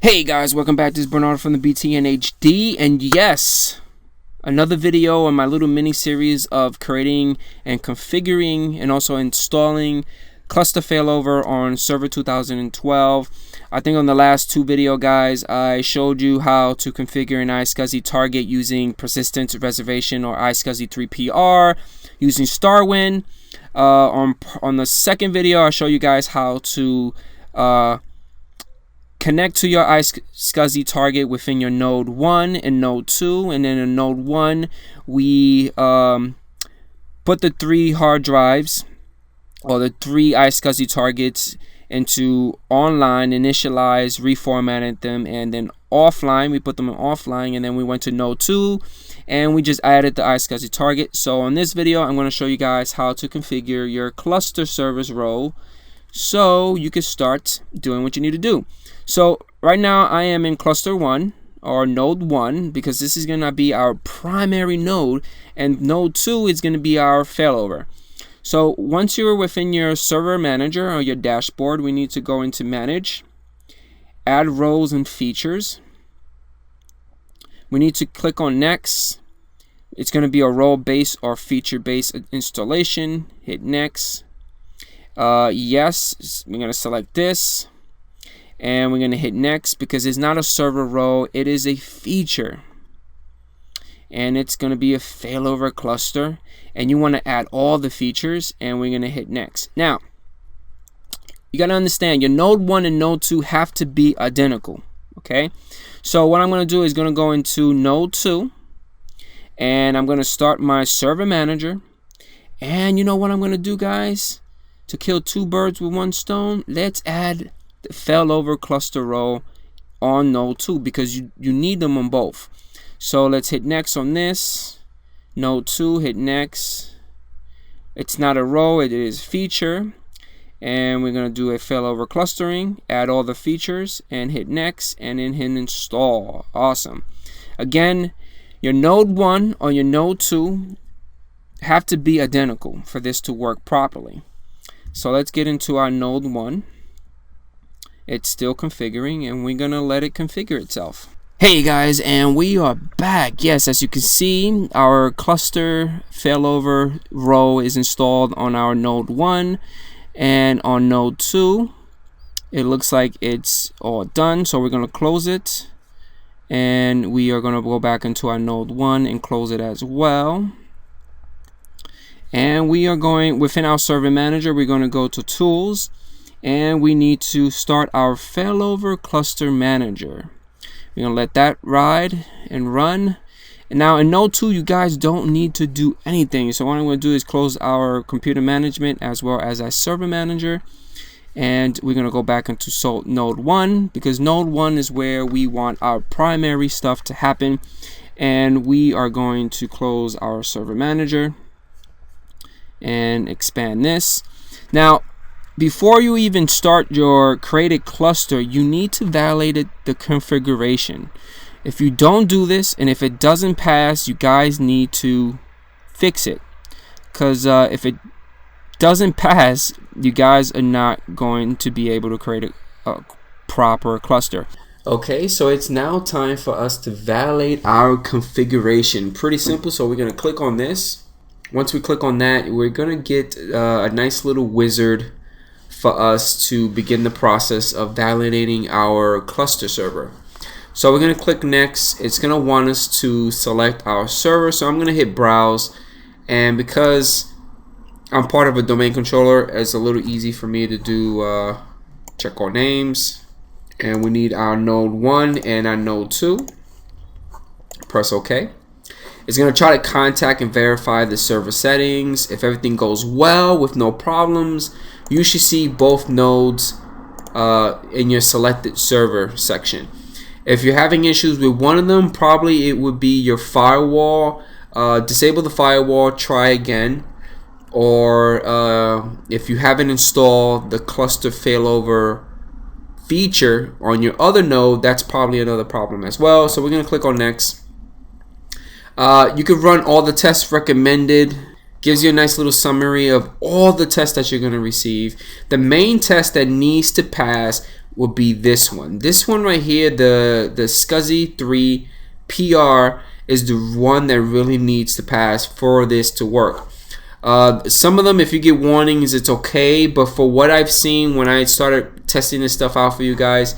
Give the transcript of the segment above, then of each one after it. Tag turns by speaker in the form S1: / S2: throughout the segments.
S1: Hey guys, welcome back. This is Bernard from the BTNHD, and yes, another video on my little mini series of creating and configuring and also installing cluster failover on server 2012. I think on the last two video guys, I showed you how to configure an iSCSI target using persistence reservation or iSCSI 3PR using Starwin. On the second video, I'll show you guys how to connect to your iSCSI target within your node 1 and node 2, and then in node 1 we put the 3 hard drives or the 3 iSCSI targets into online, initialize, reformatted them, and then offline we put them in offline, and then we went to node 2 and we just added the iSCSI target. So on this video I'm going to show you guys how to configure your cluster service role so you can start doing what you need to do. So right now I am in cluster 1 or node 1 because this is going to be our primary node, and node 2 is going to be our failover. So once you're within your server manager or your dashboard, we need to go into manage, add roles and features. We need to click on next. It's going to be a role based or feature based installation. Hit next. Yes, we're going to select this. And we're going to hit next because it's not a server role, it is a feature. And it's going to be a failover cluster. And you want to add all the features, and we're going to hit next. Now, you got to understand your node 1 and node 2 have to be identical. Okay? So what I'm going to do is going to go into node 2. And I'm going to start my server manager. And you know what I'm going to do, guys? To kill two birds with one stone, let's add the failover cluster role on node 2 because you need them on both. So let's hit next on this. Node 2, hit next. It's not a row, it is feature. And we're going to do a failover clustering, add all the features, and hit next, and then hit install. Awesome. Again, your node 1 or your node 2 have to be identical for this to work properly. So let's get into our node 1. It's still configuring, and we're gonna let it configure itself. Hey guys, and we are back. Yes, as you can see, our cluster failover row is installed on our node 1, and on node 2 it looks like it's all done. So we're gonna close it, and we are gonna go back into our node 1 and close it as well. And we are going within our server manager, we're going to go to tools, and we need to start our failover cluster manager. We're going to let that ride and run. And now in node 2 you guys don't need to do anything. So what I'm going to do is close our computer management as well as our server manager, and we're going to go back into node 1 because node 1 is where we want our primary stuff to happen. And we are going to close our server manager and expand this. Now, before you even start your created cluster, you need to validate the configuration. If you don't do this, and if it doesn't pass, you guys need to fix it, because if it doesn't pass, you guys are not going to be able to create a proper cluster. Okay, so it's now time for us to validate our configuration. Pretty simple. So we're going to click on this. Once we click on that, we're going to get a nice little wizard for us to begin the process of validating our cluster server. So we're going to click next. It's going to want us to select our server. So I'm going to hit browse. And because I'm part of a domain controller, it's a little easy for me to do check our names. And we need our node 1 and our node 2. Press OK. It's going to try to contact and verify the server settings. If everything goes well with no problems, you should see both nodes in your selected server section. If you're having issues with one of them, probably it would be your firewall. Disable the firewall, try again. Or if you haven't installed the cluster failover feature on your other node, that's probably another problem as well. So we're going to click on next. You can run all the tests recommended. Gives you a nice little summary of all the tests that you're going to receive. The main test that needs to pass would be this one. This one right here, the SCSI 3 PR, is the one that really needs to pass for this to work. Some of them, if you get warnings, it's okay, but for what I've seen when I started testing this stuff out for you guys,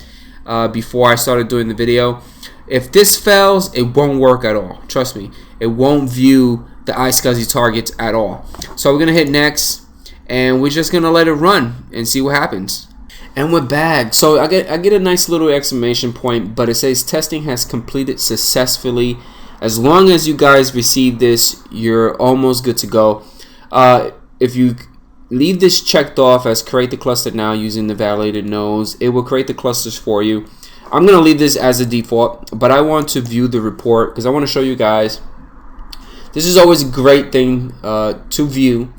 S1: before I started doing the video, if this fails, it won't work at all. Trust me, it won't view the iSCSI targets at all. So we're gonna hit next, and we're just gonna let it run and see what happens. And we're back. So I get a nice little exclamation point, but it says testing has completed successfully. As long as you guys receive this, you're almost good to go. If you leave this checked off as create the cluster now using the validated nodes, it will create the clusters for you. I'm gonna leave this as a default, but I want to view the report because I want to show you guys. This is always a great thing to view,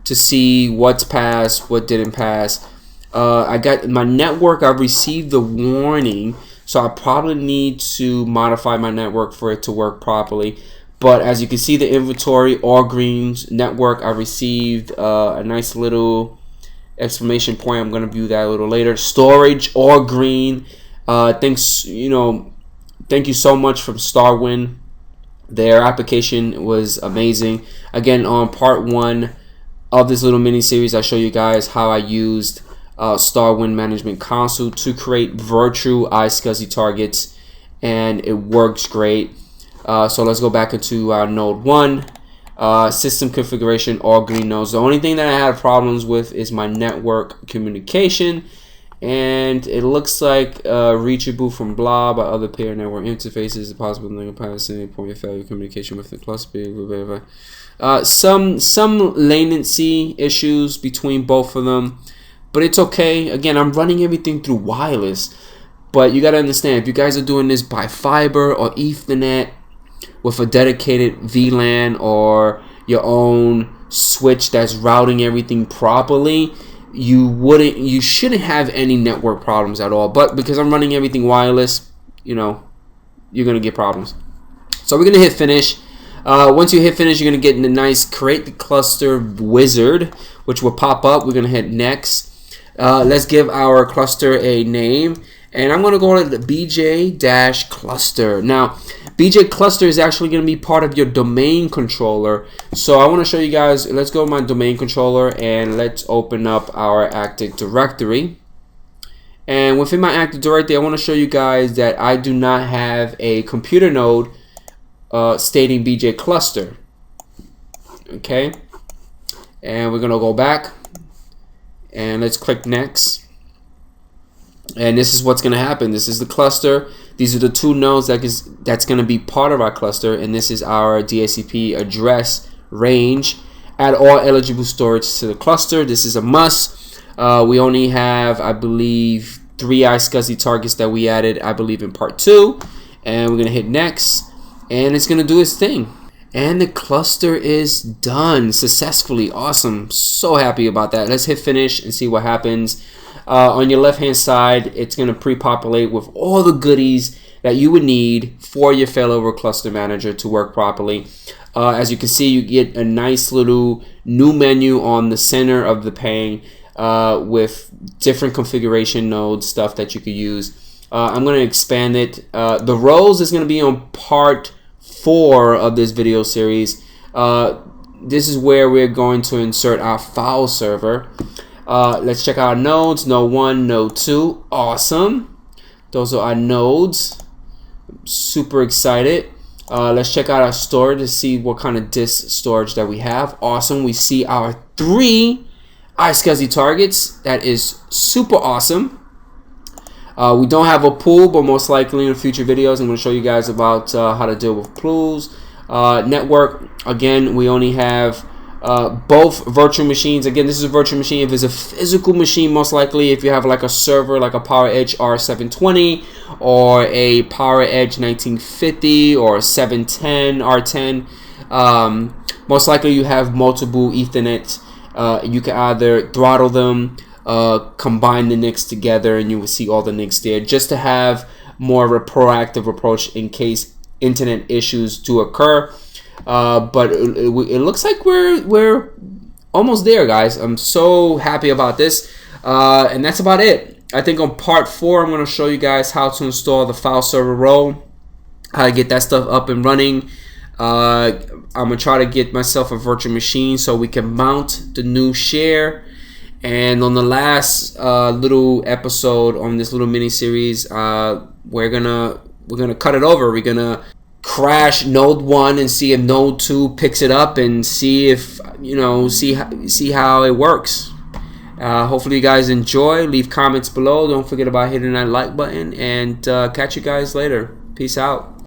S1: to see what's passed, what didn't pass. I got my network, I received the warning, so I probably need to modify my network for it to work properly. But as you can see, the inventory, all greens, network, I received a nice little exclamation point. I'm going to view that a little later. Storage, all green. Thanks, thank you so much from Starwind. Their application was amazing. Again, on part 1 of this little mini series, I show you guys how I used Starwind Management Console to create virtual iSCSI targets, and it works great. So let's go back into node 1, system configuration, all green nodes. The only thing that I had problems with is my network communication, and it looks like reachable from blah by other pair network interfaces. The possible link passing point of failure communication with the cluster. Some latency issues between both of them, but it's okay. Again, I'm running everything through wireless, but you got to understand, if you guys are doing this by fiber or Ethernet with a dedicated VLAN or your own switch that's routing everything properly, you shouldn't have any network problems at all. But because I'm running everything wireless, you're gonna get problems. So we're gonna hit finish. Once you hit finish, you're gonna get the nice create the cluster wizard, which will pop up. We're gonna hit next. Let's give our cluster a name, and I'm gonna go to the BJ-cluster. Now, BJ cluster is actually going to be part of your domain controller. So I want to show you guys, let's go to my domain controller and let's open up our Active Directory. And within my Active Directory, I want to show you guys that I do not have a computer node stating BJ cluster. Okay. And we're going to go back and let's click next. And this is what's going to happen. This is the cluster. These are the 2 nodes that's going to be part of our cluster, and this is our DHCP address range. Add all eligible storage to the cluster. This is a must. We only have, I believe, 3 iSCSI targets that we added, I believe, in part 2. And we're going to hit next, and it's going to do its thing. And the cluster is done successfully. Awesome. So happy about that. Let's hit finish and see what happens. On your left hand side, it's going to pre-populate with all the goodies that you would need for your failover cluster manager to work properly. As you can see, you get a nice little new menu on the center of the pane with different configuration nodes, stuff that you could use. I'm going to expand it. The roles is going to be on part 4 of this video series. This is where we're going to insert our file server. Let's check out our nodes. Node 1, Node 2. Awesome. Those are our nodes. I'm super excited. Let's check out our storage to see what kind of disk storage that we have. Awesome. We see our 3 iSCSI targets. That is super awesome. We don't have a pool, but most likely in future videos I'm going to show you guys about how to deal with pools. Network, again, we only have both virtual machines. Again, this is a virtual machine. If it's a physical machine, most likely if you have like a server like a PowerEdge R720 or a PowerEdge 1950 or 710 R10, most likely you have multiple Ethernet. You can either throttle them, combine the NICs together, and you will see all the NICs there, just to have more of a proactive approach in case internet issues do occur. But it looks like we're almost there, guys. I'm so happy about this, and that's about it. I think on part 4, I'm going to show you guys how to install the file server role, how to get that stuff up and running. I'm going to try to get myself a virtual machine so we can mount the new share. And on the last little episode on this little mini series, we're gonna cut it over. We're gonna crash node 1 and see if node 2 picks it up and see if see how it works. Hopefully you guys enjoy. Leave comments below. Don't forget about hitting that like button, and catch you guys later. Peace out.